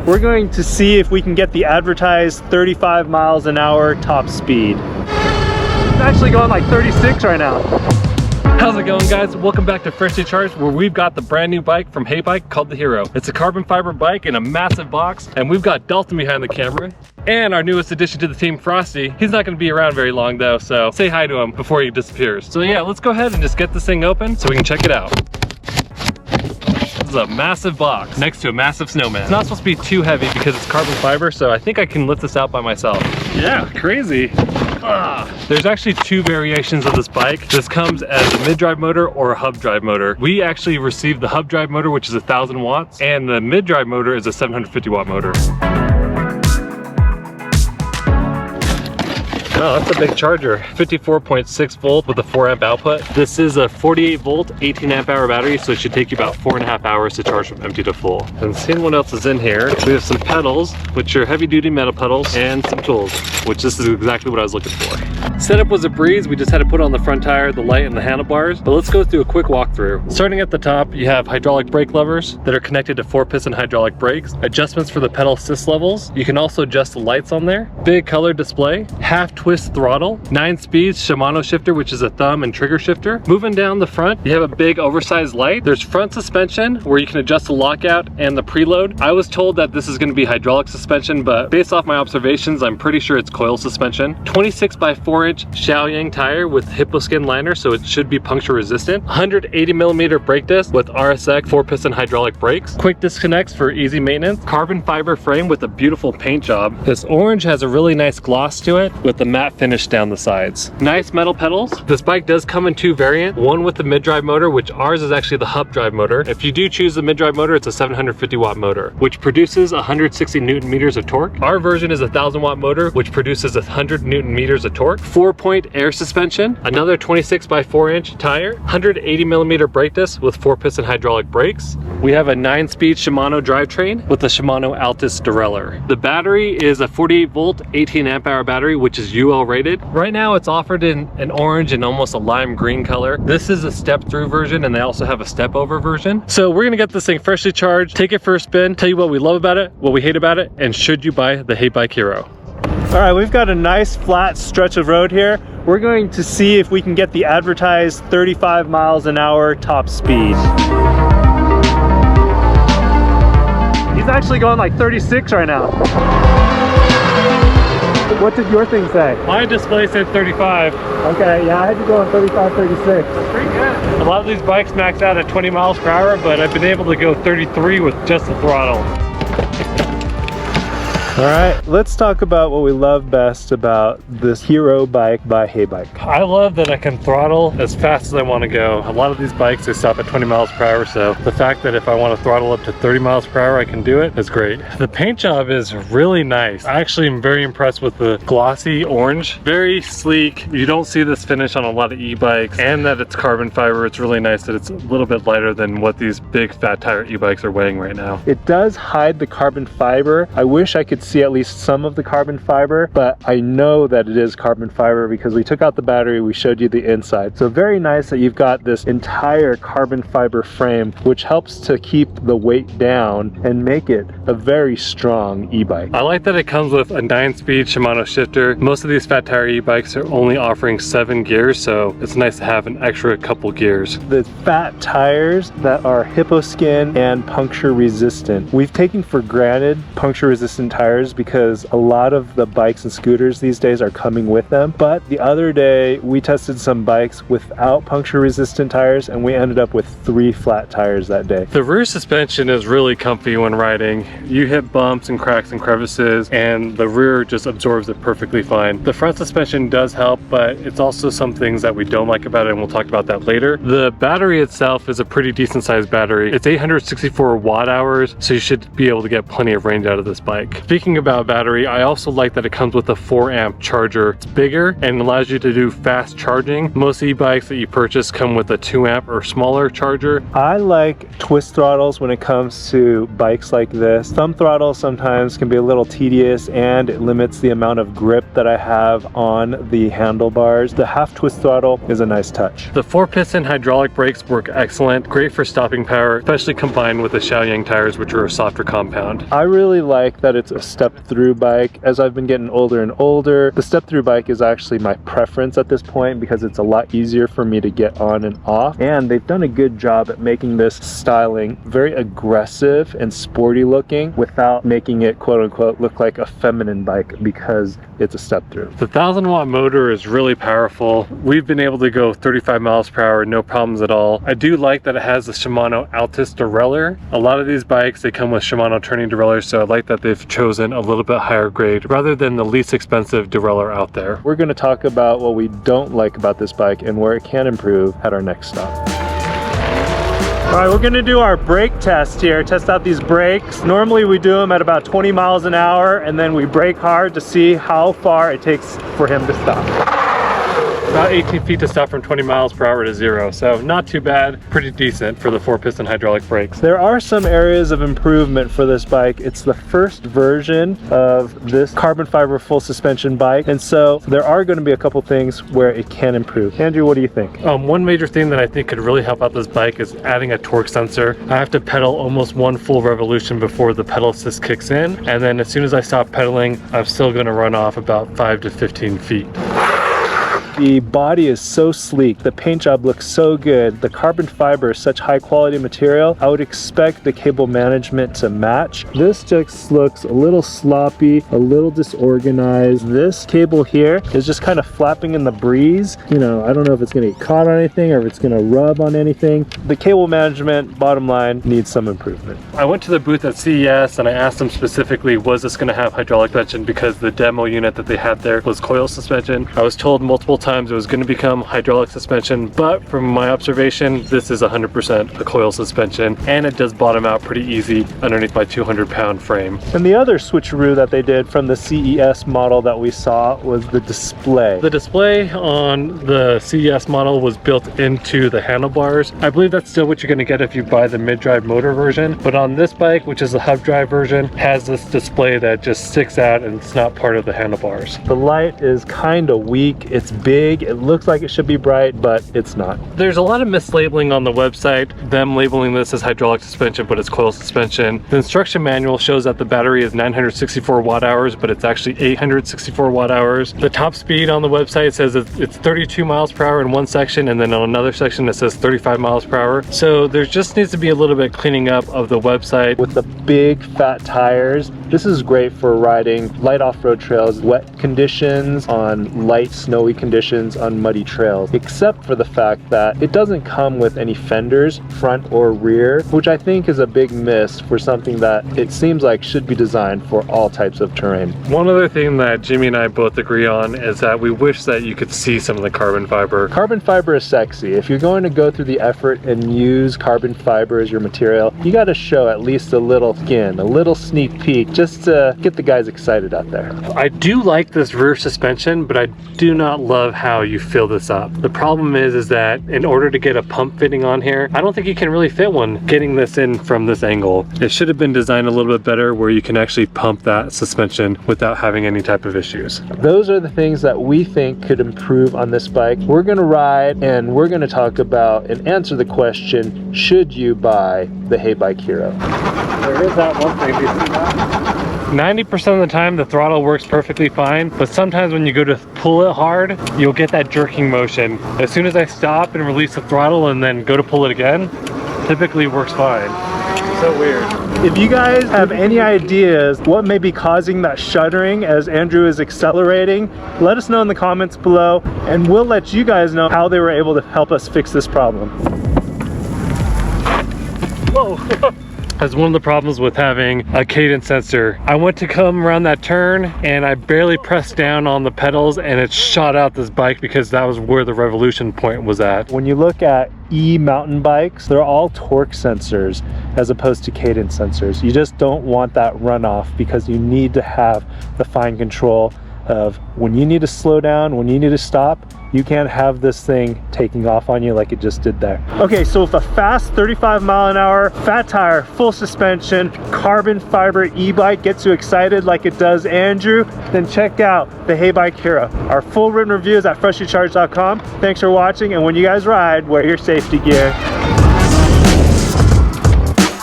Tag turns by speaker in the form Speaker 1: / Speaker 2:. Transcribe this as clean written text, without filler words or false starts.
Speaker 1: We're going to see if we can get the advertised 35 miles an hour top speed. It's actually going like 36 right now.
Speaker 2: How's it going, guys? Welcome back to Freshly Charged, where we've got the brand new bike from Heybike called the Hero. It's a carbon fiber bike in a massive box, and we've got Dalton behind the camera. And our newest addition to the team, Frosty. He's not gonna be around very long though, so say hi to him before he disappears. So yeah, let's go ahead and just get this thing open so we can check it out. This is a massive box next to a massive snowman. It's not supposed to be too heavy because it's carbon fiber, so I think I can lift this out by myself. Yeah, crazy. There's actually two variations of this bike. This comes as a mid-drive motor or a hub drive motor. We actually received the hub drive motor, which is 1,000 watts, and the mid-drive motor is a 750 watt motor. Oh, that's a big charger. 54.6 volt with a 4 amp output. This is a 48 volt, 18 amp hour battery, so it should take you about 4.5 hours to charge from empty to full. And seeing what else is in here, we have some pedals, which are heavy duty metal pedals, and some tools, which this is exactly what I was looking for. Setup was a breeze. We just had to put on the front tire, the light, and the handlebars, but let's go through a quick walkthrough. Starting at the top, you have hydraulic brake levers that are connected to 4-piston hydraulic brakes, adjustments for the pedal assist levels. You can also adjust the lights on there. Big color display, half twist throttle, 9 speeds Shimano shifter, which is a thumb and trigger shifter. Moving down the front, you have a big oversized light. There's front suspension where you can adjust the lockout and the preload. I was told that this is going to be hydraulic suspension, but based off my observations, I'm pretty sure it's coil suspension. 26 by 4 inch Shaoyang tire with hippo skin liner, so it should be puncture resistant. 180 millimeter brake disc with RSX 4-piston hydraulic brakes. Quick disconnects for easy maintenance. Carbon fiber frame with a beautiful paint job. This orange has a really nice gloss to it with the matte finish down the sides. Nice metal pedals. This bike does come in two variants, one with the mid-drive motor, which ours is actually the hub drive motor. If you do choose the mid-drive motor, it's a 750 watt motor, which produces 160 Newton meters of torque. Our version is a 1,000 watt motor, which produces 100 Newton meters of torque. 4-point air suspension, another 26 by 4 inch tire, 180 millimeter brake disc with 4-piston hydraulic brakes. We have a 9-speed Shimano drivetrain with the Shimano Altus derailleur. The battery is a 48 volt, 18 amp hour battery, which is UL rated. Right now it's offered in an orange and almost a lime green color. This is a step through version, and they also have a step over version. So we're gonna get this thing freshly charged, take it for a spin, tell you what we love about it, what we hate about it, and should you buy the Heybike Hero.
Speaker 1: All right, we've got a nice flat stretch of road here. We're going to see if we can get the advertised 35 miles an hour top speed. He's actually going like 36 right now. What did your thing say?
Speaker 2: My display said 35.
Speaker 1: Okay, yeah, I had you going 35, 36.
Speaker 2: That's pretty good. A lot of these bikes max out at 20 miles per hour, but I've been able to go 33 with just the throttle.
Speaker 1: All right, let's talk about what we love best about this Hero bike by Heybike.
Speaker 2: I love that I can throttle as fast as I want to go. A lot of these bikes, they stop at 20 miles per hour, so the fact that if I want to throttle up to 30 miles per hour, I can do it is great. The paint job is really nice. I actually am very impressed with the glossy orange. Very sleek. You don't see this finish on a lot of e-bikes, and that it's carbon fiber. It's really nice that it's a little bit lighter than what these big fat tire e-bikes are weighing right now.
Speaker 1: It does hide the carbon fiber. I wish I could see at least some of the carbon fiber, but I know that it is carbon fiber because we took out the battery, we showed you the inside. So very nice that you've got this entire carbon fiber frame, which helps to keep the weight down and make it a very strong e-bike.
Speaker 2: I like that it comes with a 9-speed Shimano shifter. Most of these fat tire e-bikes are only offering 7 gears, so it's nice to have an extra couple gears.
Speaker 1: The fat tires that are hippo skin and puncture resistant. We've taken for granted puncture resistant tires because a lot of the bikes and scooters these days are coming with them. But the other day we tested some bikes without puncture resistant tires, and we ended up with 3 flat tires that day.
Speaker 2: The rear suspension is really comfy when riding. You hit bumps and cracks and crevices, and the rear just absorbs it perfectly fine. The front suspension does help, but it's also some things that we don't like about it, and we'll talk about that later. The battery itself is a pretty decent sized battery. It's 864 watt hours, so you should be able to get plenty of range out of this bike. Speaking Speaking about battery, I also like that it comes with a 4 amp charger. It's bigger and allows you to do fast charging. Most e-bikes that you purchase come with a 2 amp or smaller charger.
Speaker 1: I like twist throttles when it comes to bikes like this. Thumb throttle sometimes can be a little tedious and it limits the amount of grip that I have on the handlebars. The half twist throttle is a nice touch.
Speaker 2: The 4-piston hydraulic brakes work excellent, great for stopping power, especially combined with the Xiaoyang tires, which are a softer compound.
Speaker 1: I really like that it's a step-through bike. As I've been getting older and older, the step-through bike is actually my preference at this point because it's a lot easier for me to get on and off. And they've done a good job at making this styling very aggressive and sporty looking without making it quote-unquote look like a feminine bike because it's a step-through.
Speaker 2: The 1000-watt motor is really powerful. We've been able to go 35 miles per hour, no problems at all. I do like that it has the Shimano Altus derailleur. A lot of these bikes, they come with Shimano turning derailleurs, so I like that they've chosen a little bit higher grade rather than the least expensive derailleur out there.
Speaker 1: We're going to talk about what we don't like about this bike and where it can improve at our next stop. All right, we're gonna do our brake test here, test out these brakes. Normally we do them at about 20 miles an hour and then we brake hard to see how far it takes for him to stop.
Speaker 2: About 18 feet to stop from 20 miles per hour to 0, so not too bad, pretty decent for the 4-piston hydraulic brakes.
Speaker 1: There are some areas of improvement for this bike. It's the first version of this carbon fiber full suspension bike, and so there are going to be a couple things where it can improve. Andrew, what do you think?
Speaker 2: One major thing that I think could really help out this bike is adding a torque sensor. I have to pedal almost 1 full revolution before the pedal assist kicks in, and then as soon as I stop pedaling, I'm still going to run off about 5 to 15 feet.
Speaker 1: The body is so sleek, the paint job looks so good, the carbon fiber is such high quality material. I would expect the cable management to match. This just looks a little sloppy, a little disorganized. This cable here is just kind of flapping in the breeze. You know, I don't know if it's gonna get caught on anything or if it's gonna rub on anything. The cable management, bottom line, needs some improvement.
Speaker 2: I went to the booth at CES and I asked them specifically, was this gonna have hydraulic suspension, because the demo unit that they had there was coil suspension. I was told multiple times it was going to become hydraulic suspension, but from my observation, this is 100% a coil suspension, and it does bottom out pretty easy underneath my 200-pound frame.
Speaker 1: And the other switcheroo that they did from the CES model that we saw was the display.
Speaker 2: The display on the CES model was built into the handlebars. I believe that's still what you're going to get if you buy the mid-drive motor version, but on this bike, which is the hub drive version, has this display that just sticks out and it's not part of the handlebars.
Speaker 1: The light is kind of weak, it's big, it looks like it should be bright, but it's not.
Speaker 2: There's a lot of mislabeling on the website, them labeling this as hydraulic suspension, but it's coil suspension. The instruction manual shows that the battery is 964 watt hours, but it's actually 864 watt hours. The top speed on the website says it's 32 miles per hour in one section, and then on another section it says 35 miles per hour. So there just needs to be a little bit cleaning up of the website.
Speaker 1: With the big fat tires, this is great for riding light off-road trails, wet conditions, on light snowy conditions, on muddy trails, except for the fact that it doesn't come with any fenders, front or rear, which I think is a big miss for something that it seems like should be designed for all types of terrain.
Speaker 2: One other thing that Jimmy and I both agree on is that we wish that you could see some of the carbon fiber.
Speaker 1: Carbon fiber is sexy. If you're going to go through the effort and use carbon fiber as your material, you got to show at least a little skin, a little sneak peek, just to get the guys excited out there.
Speaker 2: I do like this rear suspension, but I do not love how you fill this up. The problem is that in order to get a pump fitting on here, I don't think you can really fit one getting this in from this angle. It should have been designed a little bit better where you can actually pump that suspension without having any type of issues.
Speaker 1: Those are the things that we think could improve on this bike. We're going to ride and we're going to talk about and answer the question, should you buy the Heybike Hero?
Speaker 2: There is that one thing, do you see that? 90% of the time the throttle works perfectly fine, but sometimes when you go to pull it hard, you'll get that jerking motion. As soon as I stop and release the throttle and then go to pull it again, typically works fine. So weird.
Speaker 1: If you guys have any ideas what may be causing that shuddering as Andrew is accelerating, let us know in the comments below and we'll let you guys know how they were able to help us fix this problem.
Speaker 2: Whoa! That's one of the problems with having a cadence sensor. I went to come around that turn and I barely pressed down on the pedals and it shot out this bike because that was where the revolution point was at.
Speaker 1: When you look at mountain bikes, they're all torque sensors as opposed to cadence sensors. You just don't want that runoff because you need to have the fine control of when you need to slow down, when you need to stop. You can't have this thing taking off on you like it just did there. Okay, so if a fast 35 mile an hour, fat tire, full suspension, carbon fiber e-bike gets you excited like it does Andrew, then check out the Heybike Hero. Our full written review is at freshlycharged.com. Thanks for watching, and when you guys ride, wear your safety gear.